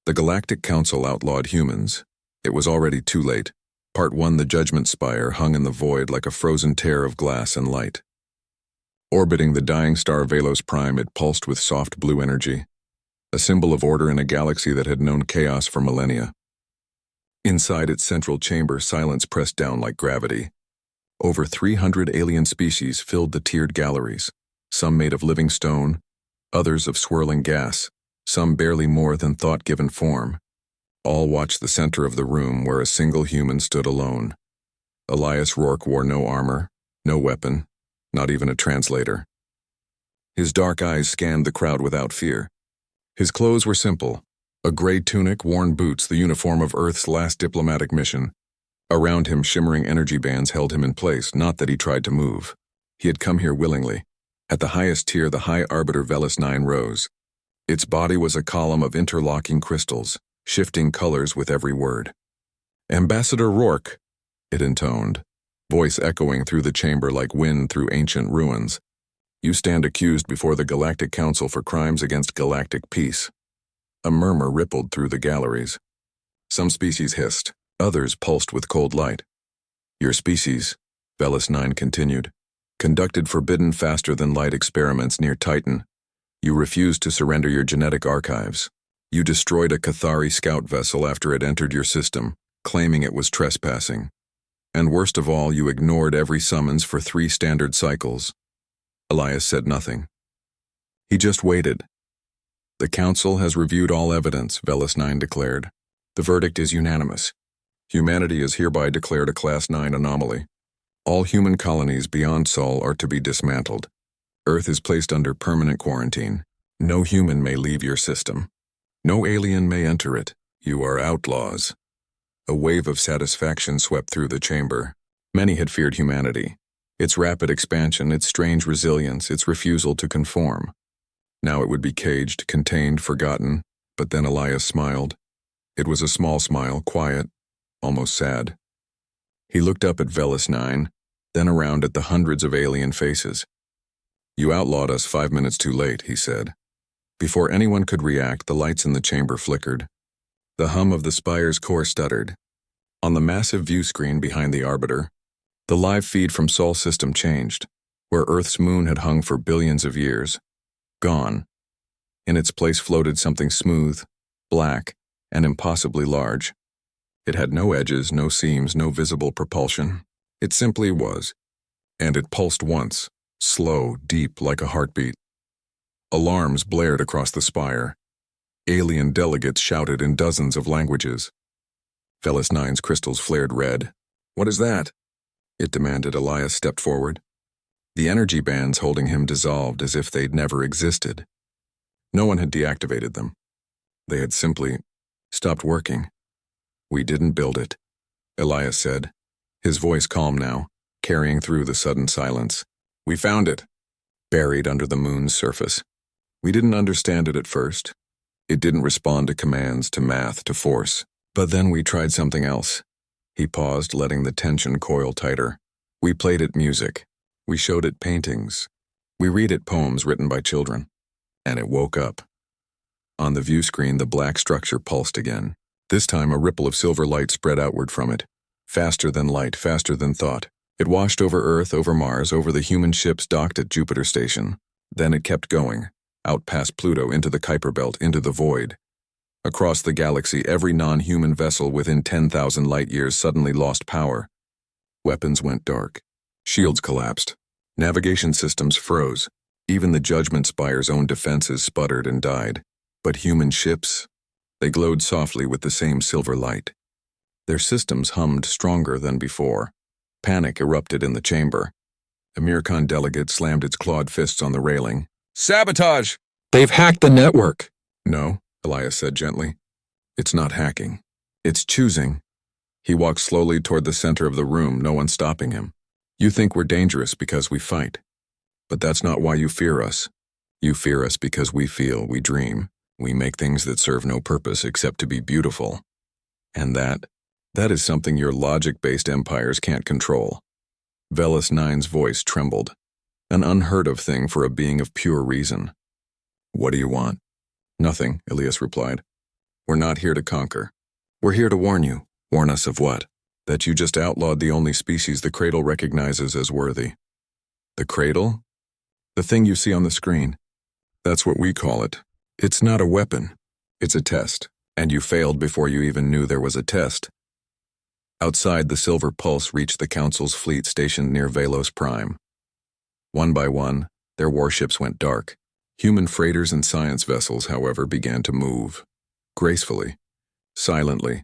The Galactic Council outlawed humans. It was already too late. Part 1, the Judgment Spire hung in the void like a frozen tear of glass and light. Orbiting the dying star Velos Prime, it pulsed with soft blue energy, a symbol of order in a galaxy that had known chaos for millennia. Inside its central chamber, silence pressed down like gravity. Over 300 alien species filled the tiered galleries, some made of living stone, others of swirling gas, some barely more than thought-given form. All watched the center of the room where a single human stood alone. Elias Rourke wore no armor, no weapon, not even a translator. His dark eyes scanned the crowd without fear. His clothes were simple: a gray tunic, worn boots, the uniform of Earth's last diplomatic mission. Around him, shimmering energy bands held him in place, not that he tried to move. He had come here willingly. At the highest tier, the High Arbiter Velos 9 rose. Its body was a column of interlocking crystals, shifting colors with every word. "Ambassador Rourke," it intoned, voice echoing through the chamber like wind through ancient ruins. "You stand accused before the Galactic Council for crimes against galactic peace." A murmur rippled through the galleries. Some species hissed, others pulsed with cold light. "Your species," Velos 9 continued, "conducted forbidden faster-than-light experiments near Titan. You refused to surrender your genetic archives. You destroyed a Cathari scout vessel after it entered your system, claiming it was trespassing. And worst of all, you ignored every summons for 3 standard cycles." Elias said nothing. He just waited. "The Council has reviewed all evidence," Velos 9 declared. "The verdict is unanimous. Humanity is hereby declared a Class 9 anomaly. All human colonies beyond Sol are to be dismantled. Earth is placed under permanent quarantine. No human may leave your system. No alien may enter it. You are outlaws." A wave of satisfaction swept through the chamber. Many had feared humanity, its rapid expansion, its strange resilience, its refusal to conform. Now it would be caged, contained, forgotten. But then Elias smiled. It was a small smile, quiet, almost sad. He looked up at Velos 9, then around at the hundreds of alien faces. "You outlawed us 5 minutes too late," he said. Before anyone could react, the lights in the chamber flickered. The hum of the spire's core stuttered. On the massive view screen behind the Arbiter, the live feed from Sol system changed, where Earth's moon had hung for billions of years. Gone. In its place floated something smooth, black, and impossibly large. It had no edges, no seams, no visible propulsion. It simply was. And it pulsed once, slow, deep, like a heartbeat. Alarms blared across the spire. Alien delegates shouted in dozens of languages. Velos 9's crystals flared red. "What is that?" it demanded. Elias stepped forward. The energy bands holding him dissolved as if they'd never existed. No one had deactivated them. They had simply stopped working. "We didn't build it," Elias said, his voice calm now, carrying through the sudden silence. "We found it, buried under the moon's surface. We didn't understand it at first. It didn't respond to commands, to math, to force. But then we tried something else." He paused, letting the tension coil tighter. "We played it music. We showed it paintings. We read it poems written by children. And it woke up." On the view screen, the black structure pulsed again. This time, a ripple of silver light spread outward from it. Faster than light, faster than thought. It washed over Earth, over Mars, over the human ships docked at Jupiter Station. Then it kept going, out past Pluto, into the Kuiper Belt, into the void. Across the galaxy, every non-human vessel within 10,000 light-years suddenly lost power. Weapons went dark. Shields collapsed. Navigation systems froze. Even the Judgment Spire's own defenses sputtered and died. But human ships, they glowed softly with the same silver light. Their systems hummed stronger than before. Panic erupted in the chamber. A Mircon delegate slammed its clawed fists on the railing. "Sabotage! They've hacked the network!" "No," Elias said gently. "It's not hacking. It's choosing." He walked slowly toward the center of the room, no one stopping him. "You think we're dangerous because we fight. But that's not why you fear us. You fear us because we feel, we dream. We make things that serve no purpose except to be beautiful. And that is something your logic-based empires can't control." Velos 9's voice trembled. An unheard-of thing for a being of pure reason. "What do you want?" "Nothing," Elias replied. We're not here to conquer. We're here to warn you. Warn us of what? That you just outlawed the only species the Cradle recognizes as worthy. The Cradle? The thing you see on the screen. That's what we call it. It's not a weapon. It's a test. And you failed before you even knew there was a test. Outside, the Silver Pulse reached the Council's fleet stationed near Velos Prime. One by one, their warships went dark. Human freighters and science vessels, however, began to move. Gracefully, silently,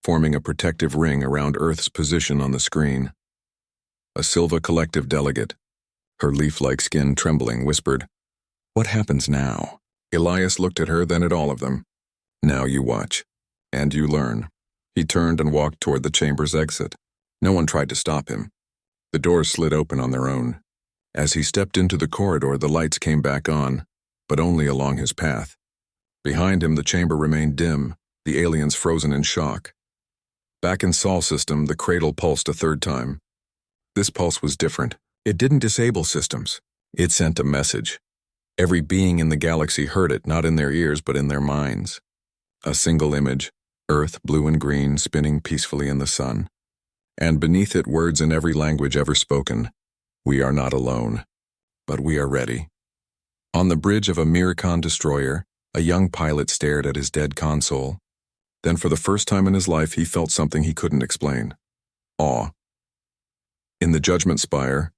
forming a protective ring around Earth's position on the screen. A Silva Collective delegate, her leaf-like skin trembling, whispered, "What happens now?" Elias looked at her, then at all of them. "Now you watch. And you learn." He turned and walked toward the chamber's exit. No one tried to stop him. The doors slid open on their own. As he stepped into the corridor, the lights came back on, but only along his path. Behind him, the chamber remained dim, the aliens frozen in shock. Back in Sol system, the Cradle pulsed a third time. This pulse was different. It didn't disable systems. It sent a message. Every being in the galaxy heard it, not in their ears, but in their minds. A single image, Earth, blue and green, spinning peacefully in the sun. And beneath it, words in every language ever spoken. We are not alone, but we are ready. On the bridge of a Miracon destroyer, a young pilot stared at his dead console. Then for the first time in his life, he felt something he couldn't explain. Awe. In the Judgment Spire,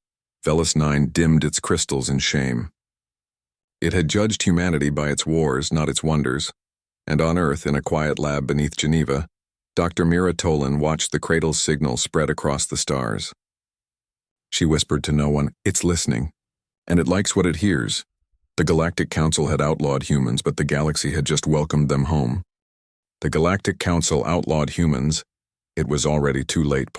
Velos 9 dimmed its crystals in shame. It had judged humanity by its wars, not its wonders. And on Earth, in a quiet lab beneath Geneva, Dr. Mira Tolan watched the Cradle's signal spread across the stars. She whispered to no one, "It's listening, and it likes what it hears." The Galactic Council had outlawed humans, but the galaxy had just welcomed them home. The Galactic Council outlawed humans. It was already too late.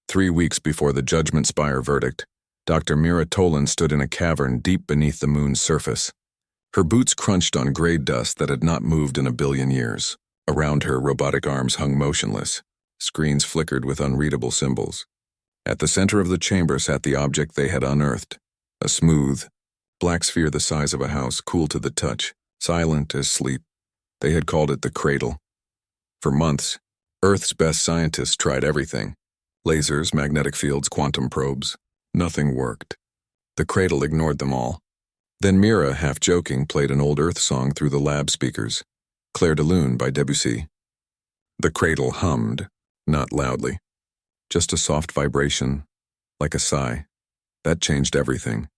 3 weeks before the Judgment Spire verdict, Dr. Mira Tolan stood in a cavern deep beneath the moon's surface. Her boots crunched on gray dust that had not moved in a billion years. Around her, robotic arms hung motionless. Screens flickered with unreadable symbols. At the center of the chamber sat the object they had unearthed, a smooth, black sphere the size of a house, cool to the touch, silent as sleep. They had called it the Cradle. For months, Earth's best scientists tried everything. Lasers, magnetic fields, quantum probes. Nothing worked. The Cradle ignored them all. Then Mira, half joking, played an old Earth song through the lab speakers, Clair de Lune by Debussy. The Cradle hummed, not loudly. Just a soft vibration, like a sigh. That changed everything.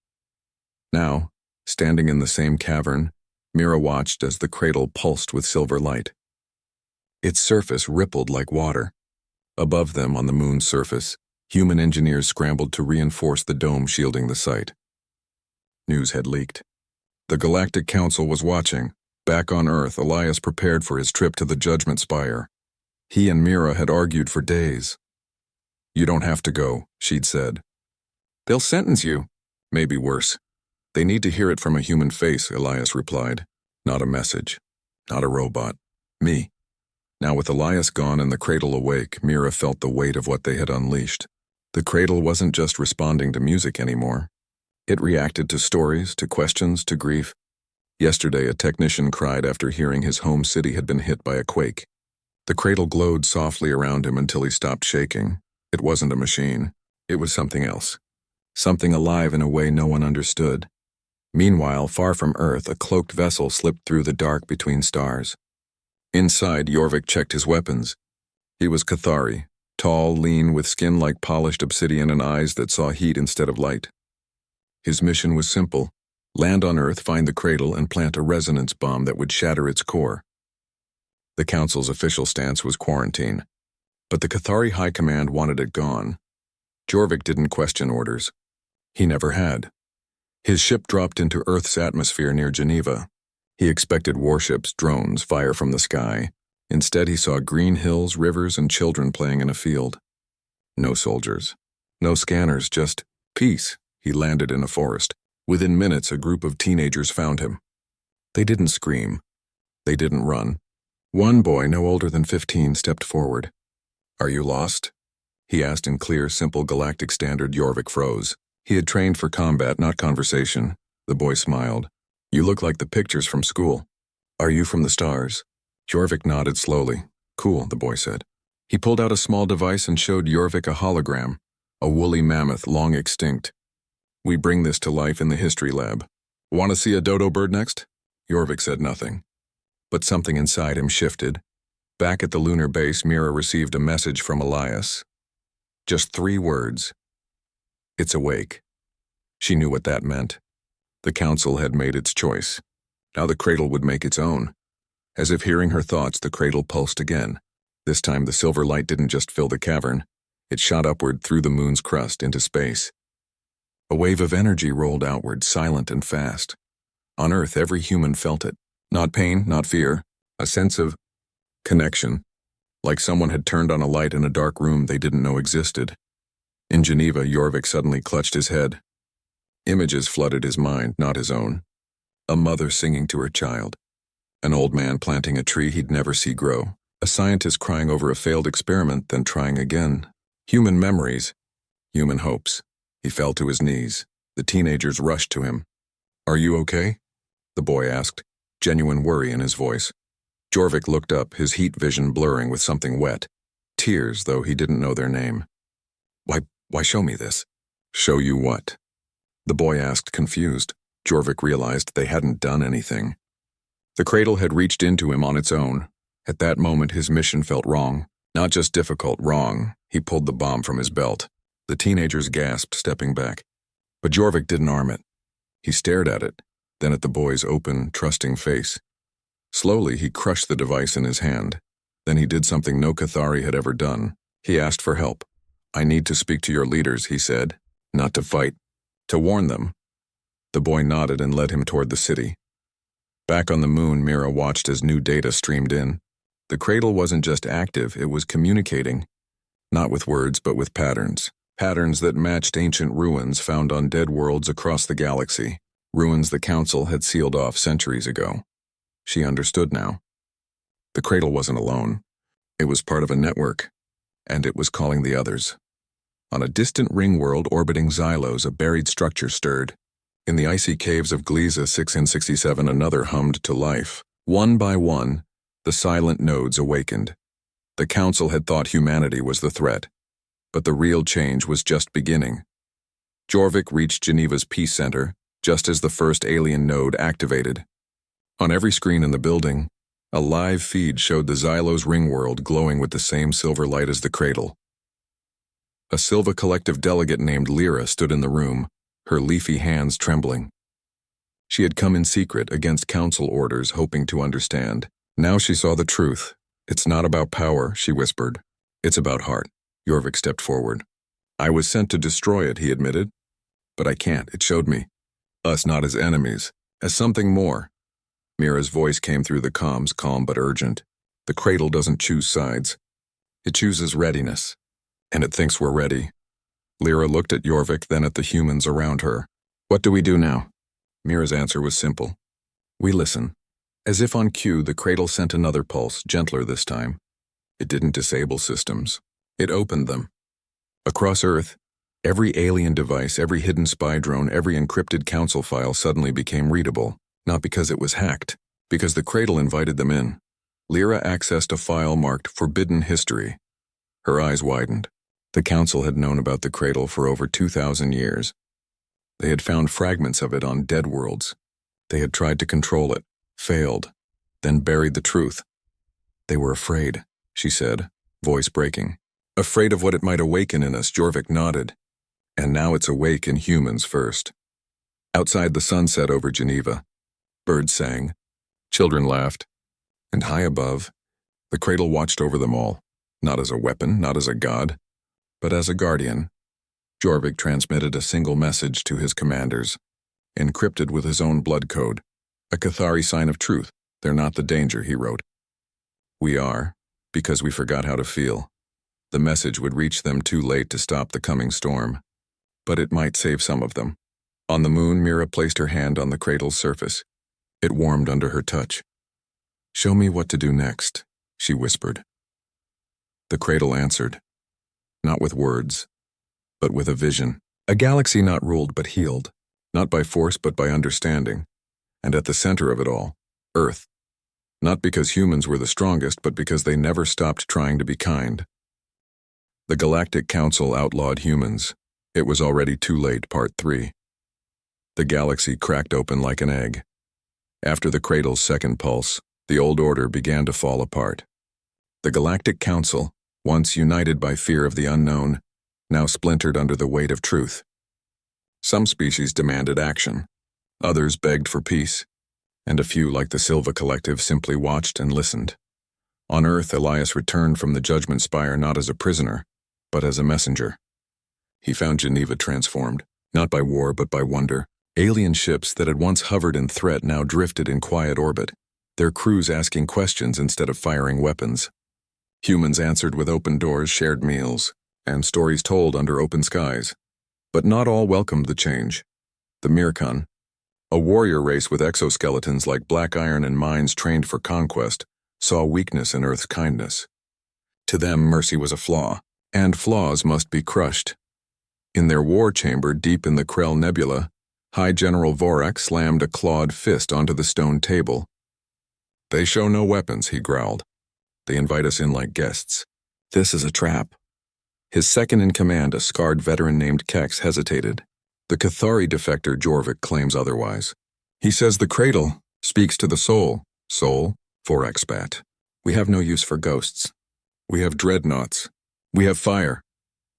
Now, standing in the same cavern, Mira watched as the Cradle pulsed with silver light. Its surface rippled like water. Above them, on the moon's surface, human engineers scrambled to reinforce the dome shielding the site. News had leaked. The Galactic Council was watching. Back on Earth, Elias prepared for his trip to the Judgment Spire. He and Mira had argued for days. "You don't have to go," she'd said. "They'll sentence you." "Maybe worse." "They need to hear it from a human face," Elias replied. "Not a message. Not a robot. Me." Now with Elias gone and the Cradle awake, Mira felt the weight of what they had unleashed. The Cradle wasn't just responding to music anymore. It reacted to stories, to questions, to grief. Yesterday, a technician cried after hearing his home city had been hit by a quake. The Cradle glowed softly around him until he stopped shaking. It wasn't a machine. It was something else. Something alive in a way no one understood. Meanwhile, far from Earth, a cloaked vessel slipped through the dark between stars. Inside, Jorvik checked his weapons. He was Cathari, tall, lean, with skin like polished obsidian and eyes that saw heat instead of light. His mission was simple: land on Earth, find the Cradle, and plant a resonance bomb that would shatter its core. The Council's official stance was quarantine, but the Cathari High Command wanted it gone. Jorvik didn't question orders. He never had. His ship dropped into Earth's atmosphere near Geneva. He expected warships, drones, fire from the sky. Instead, he saw green hills, rivers, and children playing in a field. No soldiers. No scanners, just peace. He landed in a forest. Within minutes, a group of teenagers found him. They didn't scream. They didn't run. One boy, no older than 15, stepped forward. "Are you lost?" he asked in clear, simple galactic standard. Jorvik froze. He had trained for combat, not conversation. The boy smiled. "You look like the pictures from school." "Are you from the stars?" Jorvik nodded slowly. Cool, the boy said. He pulled out a small device and showed Jorvik a hologram, a woolly mammoth long extinct. We bring this to life in the history lab. Want to see a dodo bird next? Jorvik said nothing. But something inside him shifted. Back at the lunar base, Mira received a message from Elias. Just 3 words. It's awake. She knew what that meant. The council had made its choice. Now the cradle would make its own. As if hearing her thoughts, the cradle pulsed again. This time the silver light didn't just fill the cavern. It shot upward through the moon's crust into space. A wave of energy rolled outward, silent and fast. On Earth, every human felt it. Not pain, not fear. A sense of connection. Like someone had turned on a light in a dark room they didn't know existed. In Geneva, Jorvik suddenly clutched his head. Images flooded his mind, not his own. A mother singing to her child. An old man planting a tree he'd never see grow. A scientist crying over a failed experiment, then trying again. Human memories. Human hopes. He fell to his knees. The teenagers rushed to him. Are you okay? The boy asked, genuine worry in his voice. Jorvik looked up, his heat vision blurring with something wet. Tears, though he didn't know their name. Why show me this? Show you what? The boy asked, confused. Jorvik realized they hadn't done anything. The cradle had reached into him on its own. At that moment, his mission felt wrong. Not just difficult, wrong. He pulled the bomb from his belt. The teenagers gasped, stepping back. But Jorvik didn't arm it. He stared at it, then at the boy's open, trusting face. Slowly, he crushed the device in his hand. Then he did something no Cathari had ever done. He asked for help. I need to speak to your leaders, he said. Not to fight. To warn them. The boy nodded and led him toward the city. Back on the moon, Mira watched as new data streamed in. The cradle wasn't just active, it was communicating. Not with words, but with patterns. Patterns that matched ancient ruins found on dead worlds across the galaxy. Ruins the Council had sealed off centuries ago. She understood now. The cradle wasn't alone. It was part of a network, and it was calling the others. On a distant ring world orbiting Xylos, a buried structure stirred. In the icy caves of Gliese 6N67, another hummed to life. One by one, the silent nodes awakened. The Council had thought humanity was the threat, but the real change was just beginning. Jorvik reached Geneva's Peace Center, just as the first alien node activated. On every screen in the building, a live feed showed the Xylos ring world glowing with the same silver light as the cradle. A Silva Collective delegate named Lyra stood in the room, her leafy hands trembling. She had come in secret against council orders, hoping to understand. Now she saw the truth. It's not about power, she whispered. It's about heart. Jorvik stepped forward. I was sent to destroy it, he admitted. But I can't, it showed me. Us not as enemies, as something more. Mira's voice came through the comms, calm but urgent. The cradle doesn't choose sides. It chooses readiness. And it thinks we're ready. Lyra looked at Jorvik, then at the humans around her. What do we do now? Mira's answer was simple. We listen. As if on cue, the cradle sent another pulse, gentler this time. It didn't disable systems. It opened them. Across Earth, every alien device, every hidden spy drone, every encrypted council file suddenly became readable. Not because it was hacked, because the cradle invited them in. Lyra accessed a file marked Forbidden History. Her eyes widened. The council had known about the cradle for over 2,000 years. They had found fragments of it on dead worlds. They had tried to control it, failed, then buried the truth. They were afraid, she said, voice breaking. Afraid of what it might awaken in us, Jorvik nodded. And now it's awake in humans first. Outside, the sun set over Geneva. Birds sang. Children laughed. And high above, the cradle watched over them all. Not as a weapon, not as a god, but as a guardian. Jorvik transmitted a single message to his commanders, encrypted with his own blood code. A Cathari sign of truth. They're not the danger, he wrote. We are, because we forgot how to feel. The message would reach them too late to stop the coming storm, but it might save some of them. On the moon, Mira placed her hand on the cradle's surface. It warmed under her touch. Show me what to do next, she whispered. The cradle answered, not with words, but with a vision. A galaxy not ruled but healed, not by force but by understanding. And at the center of it all, Earth. Not because humans were the strongest, but because they never stopped trying to be kind. The Galactic Council outlawed humans. It was already too late, Part 3. The galaxy cracked open like an egg. After the cradle's second pulse, the old order began to fall apart. The Galactic Council, once united by fear of the unknown, now splintered under the weight of truth. Some species demanded action. Others begged for peace. And a few, like the Silva Collective, simply watched and listened. On Earth, Elias returned from the Judgment Spire not as a prisoner, but as a messenger. He found Geneva transformed, not by war but by wonder. Alien ships that had once hovered in threat now drifted in quiet orbit, their crews asking questions instead of firing weapons. Humans answered with open doors, shared meals, and stories told under open skies. But not all welcomed the change. The Mirkan, a warrior race with exoskeletons like black iron and minds trained for conquest, saw weakness in Earth's kindness. To them, mercy was a flaw, and flaws must be crushed. In their war chamber deep in the Krell Nebula, High General Vorak slammed a clawed fist onto the stone table. "They show no weapons," he growled. "They invite us in like guests. This is a trap." His second-in-command, a scarred veteran named Kex, hesitated. The Cathari defector Jorvik claims otherwise. "He says the cradle speaks to the soul." "Soul?" Vorak spat. "We have no use for ghosts. We have dreadnoughts. We have fire."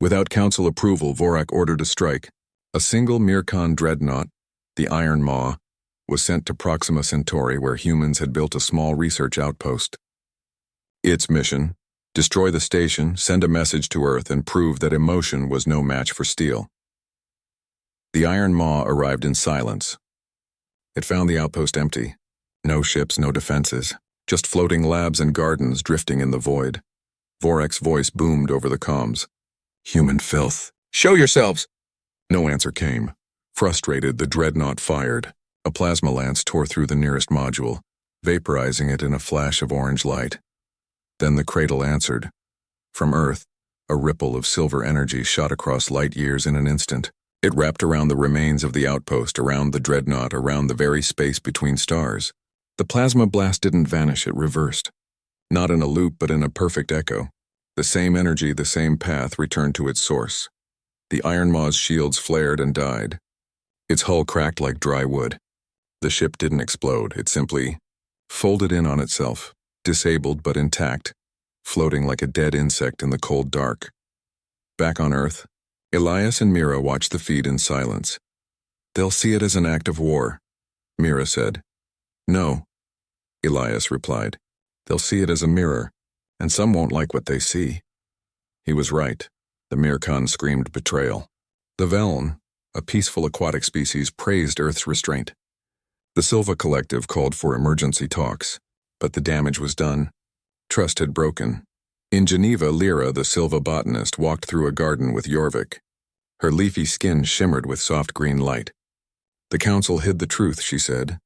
Without council approval, Vorak ordered a strike. A single Mirkan dreadnought, the Iron Maw, was sent to Proxima Centauri, where humans had built a small research outpost. Its mission: destroy the station, send a message to Earth, and prove that emotion was no match for steel. The Iron Maw arrived in silence. It found the outpost empty. No ships, no defenses, just floating labs and gardens drifting in the void. Vorak's voice boomed over the comms. "Human filth. Show yourselves!" No answer came. Frustrated, the dreadnought fired. A plasma lance tore through the nearest module, vaporizing it in a flash of orange light. Then the cradle answered. From Earth, a ripple of silver energy shot across light years in an instant. It wrapped around the remains of the outpost, around the dreadnought, around the very space between stars. The plasma blast didn't vanish, it reversed. Not in a loop, but in a perfect echo. The same energy, the same path, returned to its source. The Iron Maw's shields flared and died. Its hull cracked like dry wood. The ship didn't explode, it simply folded in on itself, disabled but intact, floating like a dead insect in the cold dark. Back on Earth, Elias and Mira watched the feed in silence. "They'll see it as an act of war," Mira said. "No," Elias replied. "They'll see it as a mirror, and some won't like what they see." He was right. The Mirkan screamed betrayal. The Veln, a peaceful aquatic species, praised Earth's restraint. The Silva Collective called for emergency talks, but the damage was done. Trust had broken. In Geneva, Lyra, the Silva botanist, walked through a garden with Jorvik. Her leafy skin shimmered with soft green light. "The council hid the truth," she said.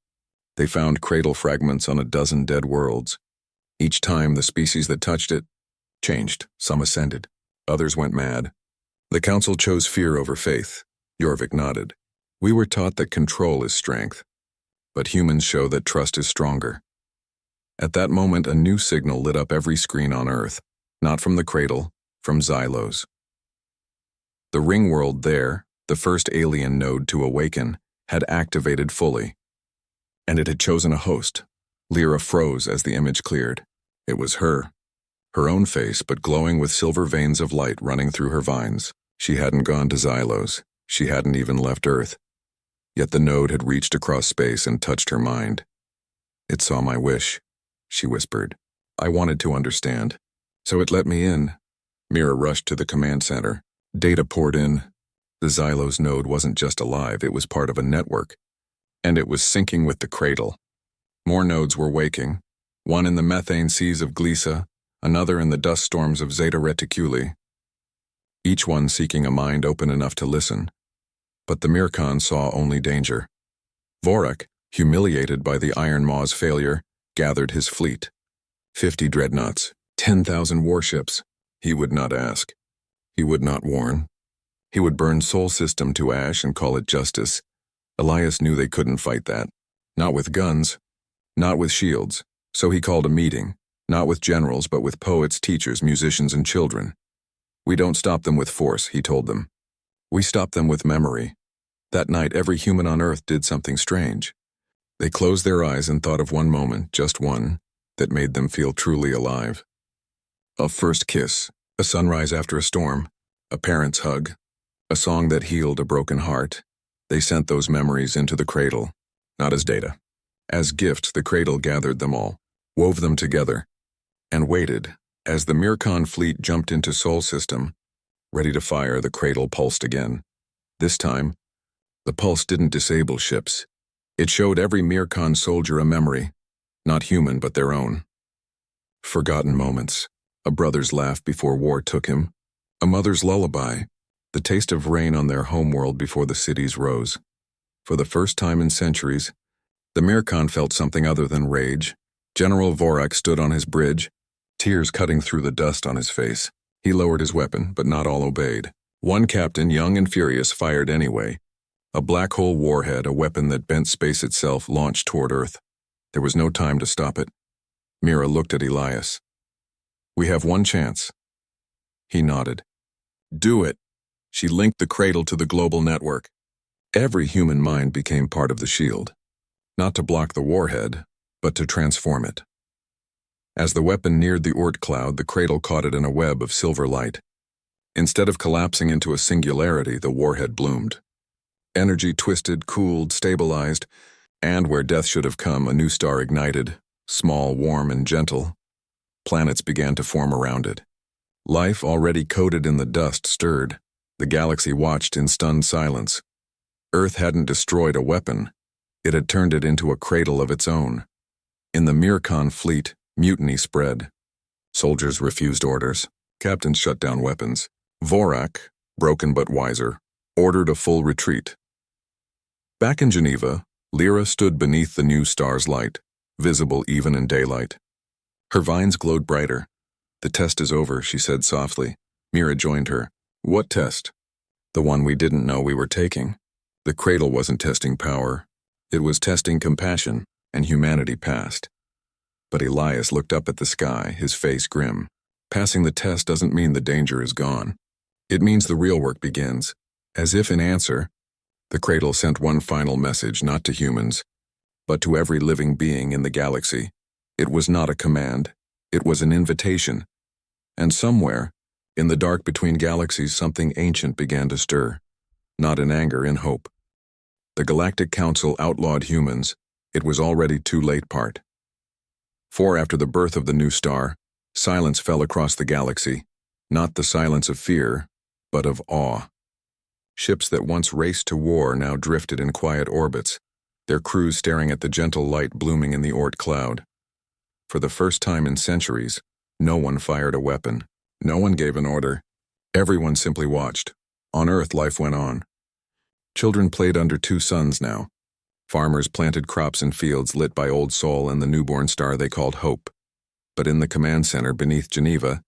"They found cradle fragments on a dozen dead worlds. Each time, the species that touched it changed. Some ascended. Others went mad. The council chose fear over faith." Jorvik nodded. "We were taught that control is strength, but humans show that trust is stronger." At that moment, a new signal lit up every screen on Earth, not from the cradle, from Xylos. The ring world there, the first alien node to awaken, had activated fully. And it had chosen a host. Lyra froze as the image cleared. It was her. Her own face, but glowing with silver veins of light running through her vines. She hadn't gone to Xylos. She hadn't even left Earth. Yet the node had reached across space and touched her mind. "It saw my wish," she whispered. "I wanted to understand, so it let me in." Mira rushed to the command center. Data poured in. The Xylos node wasn't just alive, it was part of a network. And it was syncing with the cradle. More nodes were waking, one in the methane seas of Glisa, another in the dust storms of Zeta Reticuli. Each one seeking a mind open enough to listen. But the Mirkan saw only danger. Vorak, humiliated by the Iron Maw's failure, gathered his fleet. 50 dreadnoughts, 10,000 warships. He would not ask. He would not warn. He would burn Sol System to ash and call it justice. Elias knew they couldn't fight that. Not with guns. Not with shields. So he called a meeting, not with generals but with poets, teachers, musicians, and children. "We don't stop them with force," he told them. "We stop them with memory." That night, every human on Earth did something strange. They closed their eyes and thought of one moment, just one, that made them feel truly alive. A first kiss, a sunrise after a storm, a parent's hug, a song that healed a broken heart. They sent those memories into the cradle, not as data. As gifts, the cradle gathered them all, wove them together, and waited. As the Mircon fleet jumped into Sol system, ready to fire, the cradle pulsed again. This time, the pulse didn't disable ships. It showed every Mircon soldier a memory, not human but their own. Forgotten moments, a brother's laugh before war took him, a mother's lullaby, the taste of rain on their homeworld before the cities rose. For the first time in centuries, the Mircon felt something other than rage. General Vorak stood on his bridge, tears cutting through the dust on his face. He lowered his weapon, but not all obeyed. One captain, young and furious, fired anyway. A black hole warhead, a weapon that bent space itself, launched toward Earth. There was no time to stop it. Mira looked at Elias. "We have one chance." He nodded. "Do it." She linked the cradle to the global network. Every human mind became part of the shield. Not to block the warhead, but to transform it. As the weapon neared the Oort cloud, the cradle caught it in a web of silver light. Instead of collapsing into a singularity, the warhead bloomed. Energy twisted, cooled, stabilized, and where death should have come, a new star ignited, small, warm, and gentle. Planets began to form around it. Life, already coated in the dust, stirred. The galaxy watched in stunned silence. Earth hadn't destroyed a weapon. It had turned it into a cradle of its own. In the Mircon fleet, mutiny spread. Soldiers refused orders. Captains shut down weapons. Vorak, broken but wiser, ordered a full retreat. Back in Geneva, Lyra stood beneath the new star's light, visible even in daylight. Her vines glowed brighter. "The test is over," she said softly. Mira joined her. "What test?" "The one we didn't know we were taking." The cradle wasn't testing power. It was testing compassion, and humanity passed. But Elias looked up at the sky, his face grim. Passing the test doesn't mean the danger is gone. It means the real work begins. As if in answer, the cradle sent one final message, not to humans, but to every living being in the galaxy. It was not a command. It was an invitation. And somewhere, in the dark between galaxies, something ancient began to stir. Not in anger, in hope. The Galactic Council outlawed humans. It was already too late part. For after the birth of the new star, silence fell across the galaxy. Not the silence of fear, but of awe. Ships that once raced to war now drifted in quiet orbits, their crews staring at the gentle light blooming in the Oort cloud. For the first time in centuries, no one fired a weapon. No one gave an order. Everyone simply watched. On Earth, life went on. Children played under two suns now. Farmers planted crops in fields lit by Old Sol and the newborn star they called Hope. But in the command center beneath Geneva,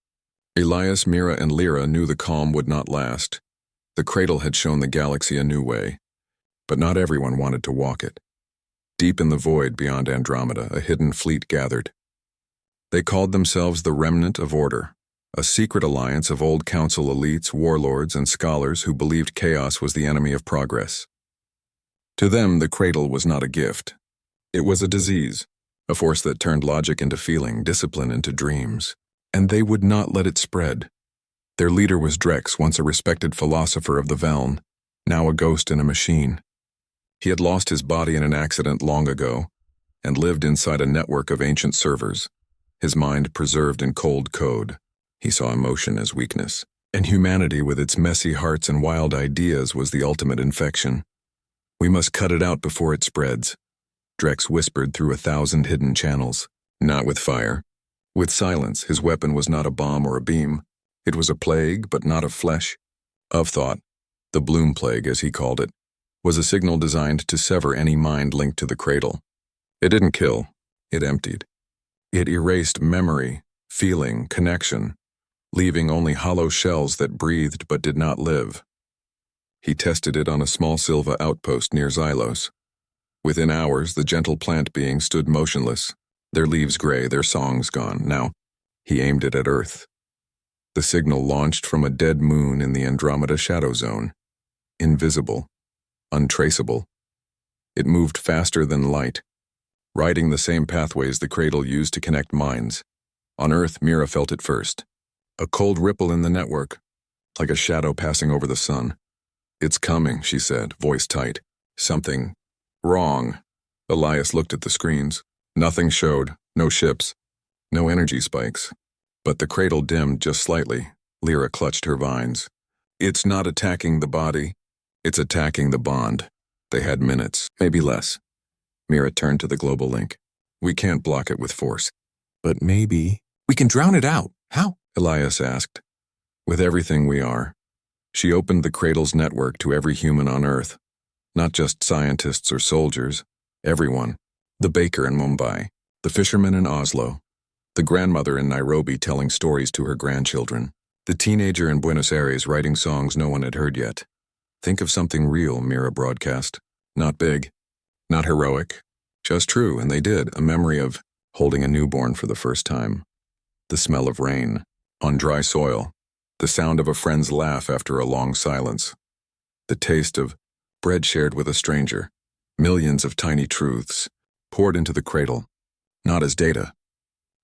Elias, Mira, and Lyra knew the calm would not last. The cradle had shown the galaxy a new way, but not everyone wanted to walk it. Deep in the void beyond Andromeda, a hidden fleet gathered. They called themselves the Remnant of Order, a secret alliance of old council elites, warlords, and scholars who believed chaos was the enemy of progress. To them, the cradle was not a gift. It was a disease, a force that turned logic into feeling, discipline into dreams, and they would not let it spread. Their leader was Drex, once a respected philosopher of the Veln, now a ghost in a machine. He had lost his body in an accident long ago, and lived inside a network of ancient servers, his mind preserved in cold code. He saw emotion as weakness, and humanity with its messy hearts and wild ideas was the ultimate infection. "We must cut it out before it spreads," Drex whispered through 1,000 hidden channels. Not with fire. With silence. His weapon was not a bomb or a beam. It was a plague, but not of flesh, of thought. The Bloom Plague, as he called it, was a signal designed to sever any mind linked to the cradle. It didn't kill. It emptied. It erased memory, feeling, connection, leaving only hollow shells that breathed but did not live. He tested it on a small Silva outpost near Xylos. Within hours, the gentle plant being stood motionless, Their leaves gray, their songs gone. Now, he aimed it at Earth. The signal launched from a dead moon in the Andromeda shadow zone. Invisible. Untraceable. It moved faster than light, riding the same pathways the cradle used to connect minds. On Earth, Mira felt it first. A cold ripple in the network, like a shadow passing over the sun. "It's coming," she said, voice tight. "Something wrong." Elias looked at the screens. Nothing showed, no ships, no energy spikes. But the cradle dimmed just slightly. Lyra clutched her vines. "It's not attacking the body. It's attacking the bond." They had minutes, maybe less. Mira turned to the global link. "We can't block it with force." "But maybe we can drown it out." "How?" Elias asked. "With everything we are." She opened the cradle's network to every human on Earth. Not just scientists or soldiers. Everyone. The baker in Mumbai. The fisherman in Oslo. The grandmother in Nairobi telling stories to her grandchildren. The teenager in Buenos Aires writing songs no one had heard yet. "Think of something real," Mira broadcast. "Not big. Not heroic. Just true," and they did. A memory of holding a newborn for the first time. The smell of rain. On dry soil. The sound of a friend's laugh after a long silence. The taste of bread shared with a stranger. Millions of tiny truths poured into the cradle. Not as data.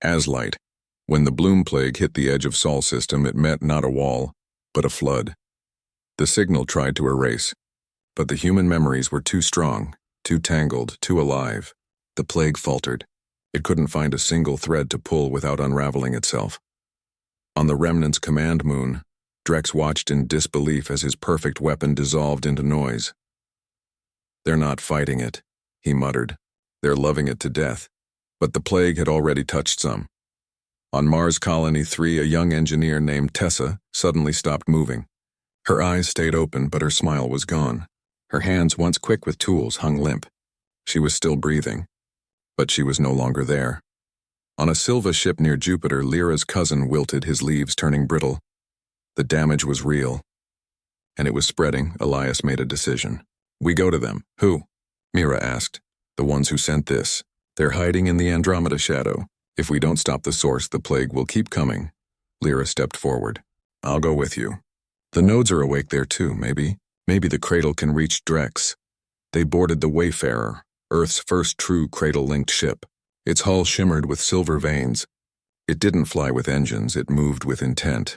As light. When the bloom plague hit the edge of Sol system, it met not a wall, but a flood. The signal tried to erase, but the human memories were too strong, too tangled, too alive. The plague faltered. It couldn't find a single thread to pull without unraveling itself. On the Remnant's command moon, Drex watched in disbelief as his perfect weapon dissolved into noise. "They're not fighting it," he muttered. "They're loving it to death." But the plague had already touched some. On Mars Colony 3, a young engineer named Tessa suddenly stopped moving. Her eyes stayed open, but her smile was gone. Her hands, once quick with tools, hung limp. She was still breathing, but she was no longer there. On a Silva ship near Jupiter, Lyra's cousin wilted, his leaves turning brittle. The damage was real, and it was spreading. Elias made a decision. "We go to them." "Who?" Mira asked. "The ones who sent this. They're hiding in the Andromeda shadow. If we don't stop the source, the plague will keep coming." Lyra stepped forward. "I'll go with you. The nodes are awake there too, maybe. Maybe the cradle can reach Drex." They boarded the Wayfarer, Earth's first true cradle-linked ship. Its hull shimmered with silver veins. It didn't fly with engines, it moved with intent.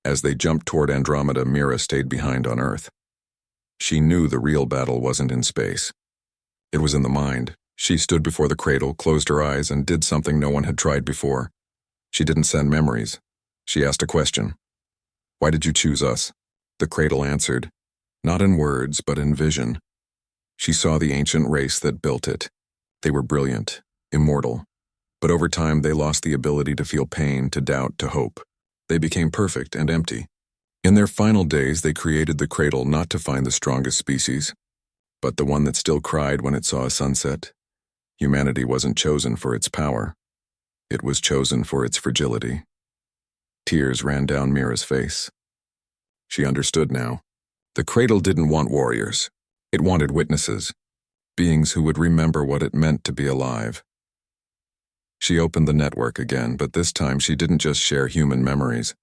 As they jumped toward Andromeda, Mira stayed behind on Earth. She knew the real battle wasn't in space. It was in the mind. She stood before the cradle, closed her eyes, and did something no one had tried before. She didn't send memories. She asked a question. "Why did you choose us?" The cradle answered, not in words, but in vision. She saw the ancient race that built it. They were brilliant, immortal. But over time, they lost the ability to feel pain, to doubt, to hope. They became perfect and empty. In their final days, they created the cradle not to find the strongest species, but the one that still cried when it saw a sunset. Humanity wasn't chosen for its power. It was chosen for its fragility. Tears ran down Mira's face. She understood now. The cradle didn't want warriors. It wanted witnesses, beings who would remember what it meant to be alive. She opened the network again, but this time she didn't just share human memories.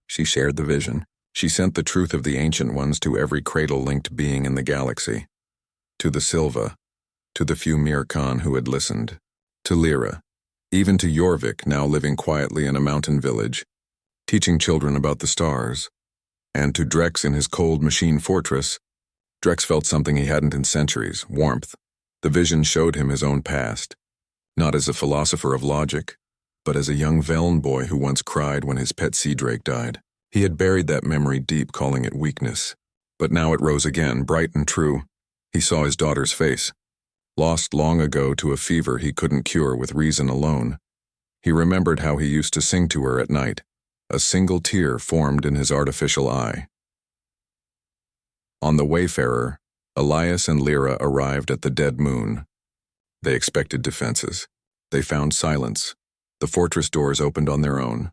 She shared the vision. She sent the truth of the ancient ones to every cradle-linked being in the galaxy. To the Silva, to the few Mirkan who had listened, to Lyra, even to Jorvik, now living quietly in a mountain village, teaching children about the stars, and to Drex in his cold machine fortress. Drex felt something he hadn't in centuries, warmth. The vision showed him his own past, not as a philosopher of logic, but as a young Veln boy who once cried when his pet sea drake died. He had buried that memory deep, calling it weakness. But now it rose again, bright and true. He saw his daughter's face, lost long ago to a fever he couldn't cure with reason alone. He remembered how he used to sing to her at night. A single tear formed in his artificial eye. On the Wayfarer, Elias and Lyra arrived at the dead moon. They expected defenses. They found silence. The fortress doors opened on their own.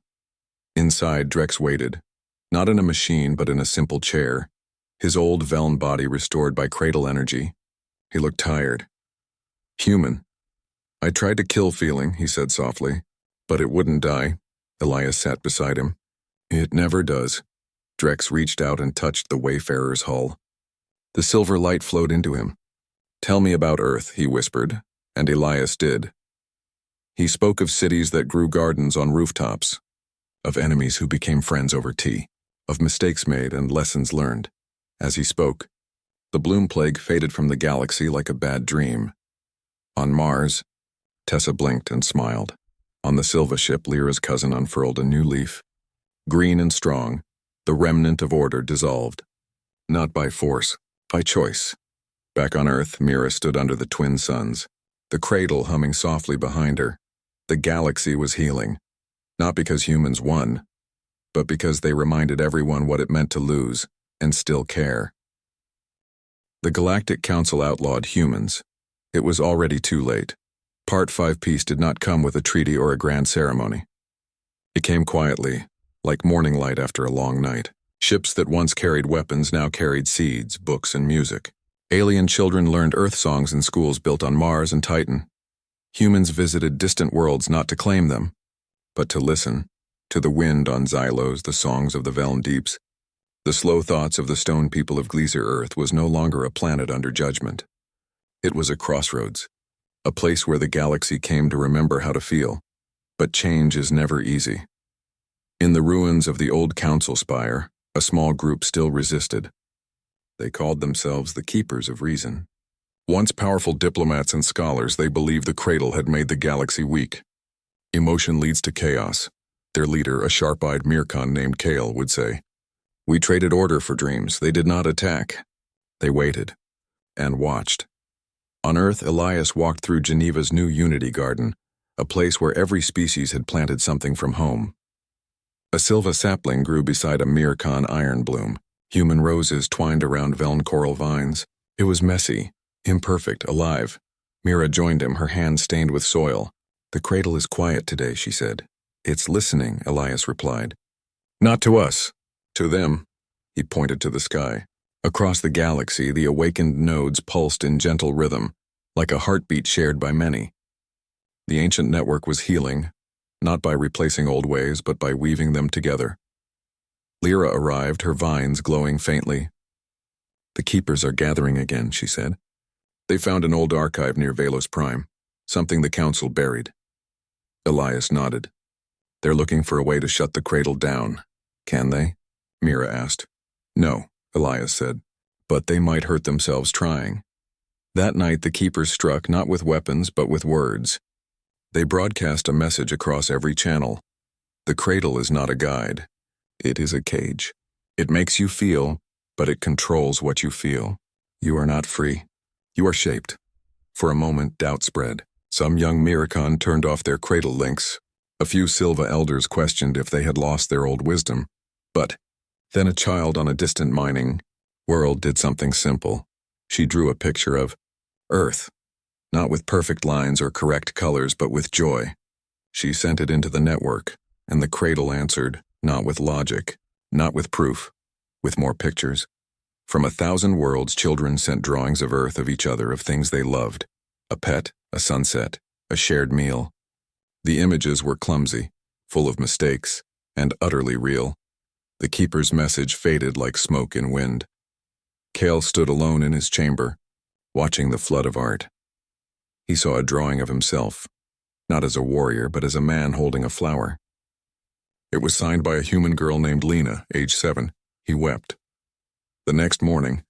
Inside, Drex waited, not in a machine but in a simple chair, his old Veln body restored by cradle energy. He looked tired. Human. I tried to kill feeling, he said softly, but it wouldn't die. Elias sat beside him. It never does. Drex reached out and touched the Wayfarer's hull. The silver light flowed into him. Tell me about Earth, he whispered, and Elias did. He spoke of cities that grew gardens on rooftops, of enemies who became friends over tea, of mistakes made and lessons learned. As he spoke, the bloom plague faded from the galaxy like a bad dream. On Mars, Tessa blinked and smiled. On the Silva ship, Lyra's cousin unfurled a new leaf. Green and strong, the remnant of order dissolved. Not by force, by choice. Back on Earth, Mira stood under the twin suns, the cradle humming softly behind her. The galaxy was healing, not because humans won, but because they reminded everyone what it meant to lose and still care. The Galactic Council outlawed humans. It was already too late. Part 5 peace did not come with a treaty or a grand ceremony. It came quietly, like morning light after a long night. Ships that once carried weapons now carried seeds, books, and music. Alien children learned Earth songs in schools built on Mars and Titan. Humans visited distant worlds not to claim them, but to listen, to the wind on Xylos, the songs of the Velm deeps. The slow thoughts of the stone people of Gleezer Earth was no longer a planet under judgment. It was a crossroads, a place where the galaxy came to remember how to feel. But change is never easy. In the ruins of the old council spire, a small group still resisted. They called themselves the Keepers of Reason. Once powerful diplomats and scholars, they believed the cradle had made the galaxy weak. Emotion leads to chaos. Their leader, a sharp-eyed Mirkan named Kale, would say, "We traded order for dreams. They did not attack. They waited and watched." On Earth, Elias walked through Geneva's new Unity Garden, a place where every species had planted something from home. A Silva sapling grew beside a Mirkan iron bloom. Human roses twined around Veln coral vines. It was messy, imperfect, alive. Mira joined him, her hands stained with soil. "The cradle is quiet today," she said. "It's listening," Elias replied. "Not to us. To them." He pointed to the sky. Across the galaxy, the awakened nodes pulsed in gentle rhythm, like a heartbeat shared by many. The ancient network was healing, not by replacing old ways, but by weaving them together. Lyra arrived, her vines glowing faintly. "The Keepers are gathering again," she said. "They found an old archive near Velos Prime, something the Council buried." Elias nodded. "They're looking for a way to shut the cradle down. Can they?" Mira asked. "No," Elias said, "but they might hurt themselves trying." That night the Keepers struck not with weapons but with words. They broadcast a message across every channel. The cradle is not a guide. It is a cage. It makes you feel, but it controls what you feel. You are not free. You are shaped. For a moment, doubt spread. Some young Mirkan turned off their cradle links. A few Silva elders questioned if they had lost their old wisdom. But then a child on a distant mining world did something simple. She drew a picture of Earth, not with perfect lines or correct colors, but with joy. She sent it into the network, and the cradle answered, not with logic, not with proof, with more pictures. From 1,000 worlds, children sent drawings of Earth, of each other, of things they loved. A pet, a sunset, a shared meal. The images were clumsy, full of mistakes, and utterly real. The Keeper's message faded like smoke in wind. Kale stood alone in his chamber, watching the flood of art. He saw a drawing of himself, not as a warrior, but as a man holding a flower. It was signed by a human girl named Lena, age 7. He wept. The next morning,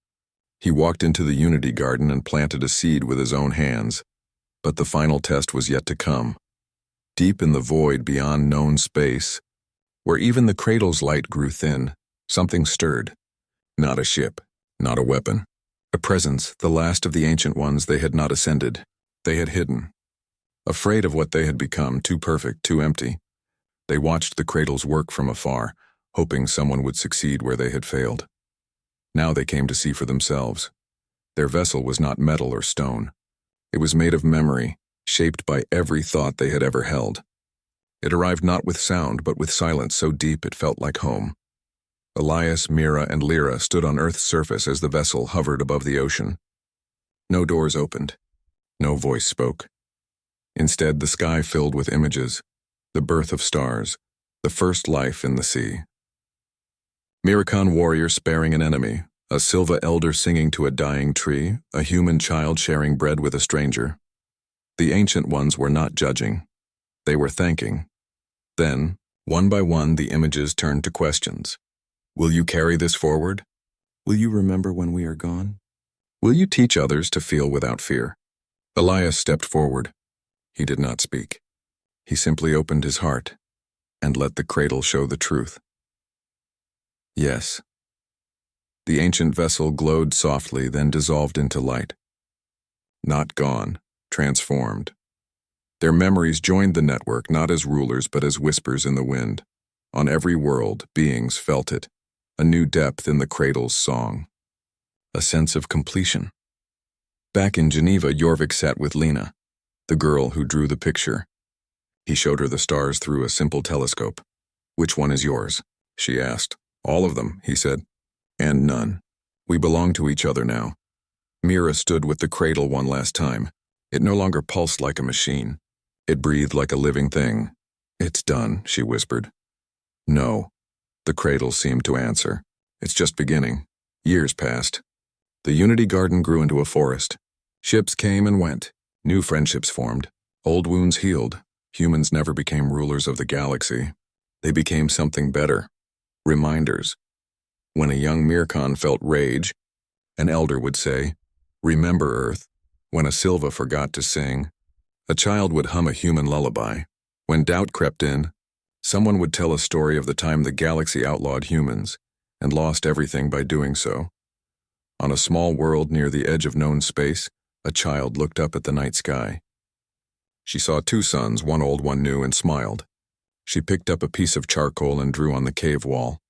he walked into the Unity Garden and planted a seed with his own hands. But the final test was yet to come. Deep in the void beyond known space, where even the cradle's light grew thin, something stirred. Not a ship, not a weapon. A presence, the last of the ancient ones they had not ascended. They had hidden. Afraid of what they had become, too perfect, too empty. They watched the cradle's work from afar, hoping someone would succeed where they had failed. Now they came to see for themselves. Their vessel was not metal or stone. It was made of memory, shaped by every thought they had ever held. It arrived not with sound, but with silence so deep it felt like home. Elias, Mira, and Lyra stood on Earth's surface as the vessel hovered above the ocean. No doors opened. No voice spoke. Instead, the sky filled with images, the birth of stars, the first life in the sea. Miracon warrior sparing an enemy, a Silva elder singing to a dying tree, a human child sharing bread with a stranger. The ancient ones were not judging. They were thanking. Then, one by one, the images turned to questions. Will you carry this forward? Will you remember when we are gone? Will you teach others to feel without fear? Elias stepped forward. He did not speak. He simply opened his heart and let the cradle show the truth. Yes. The ancient vessel glowed softly, then dissolved into light. Not gone, transformed. Their memories joined the network, not as rulers, but as whispers in the wind. On every world, beings felt it, a new depth in the cradle's song. A sense of completion. Back in Geneva, Jorvik sat with Lena, the girl who drew the picture. He showed her the stars through a simple telescope. Which one is yours? She asked. All of them, he said. And none. We belong to each other now. Mira stood with the cradle one last time. It no longer pulsed like a machine. It breathed like a living thing. It's done, she whispered. No. The cradle seemed to answer. It's just beginning. Years passed. The Unity Garden grew into a forest. Ships came and went. New friendships formed. Old wounds healed. Humans never became rulers of the galaxy. They became something better. Reminders. When a young Mircon felt rage, an elder would say, "Remember, Earth." When a Silva forgot to sing, a child would hum a human lullaby. When doubt crept in, someone would tell a story of the time the galaxy outlawed humans and lost everything by doing so. On a small world near the edge of known space, a child looked up at the night sky. She saw two suns, one old, one new, and smiled. She picked up a piece of charcoal and drew on the cave wall.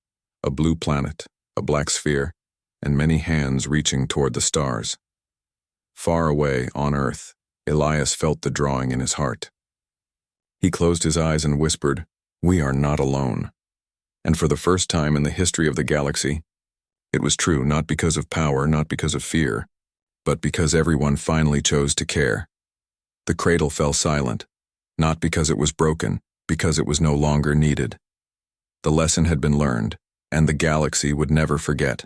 A blue planet, a black sphere, and many hands reaching toward the stars. Far away, on Earth, Elias felt the drawing in his heart. He closed his eyes and whispered, "We are not alone." And for the first time in the history of the galaxy, it was true, not because of power, not because of fear, but because everyone finally chose to care. The cradle fell silent, not because it was broken, because it was no longer needed. The lesson had been learned, and the galaxy would never forget.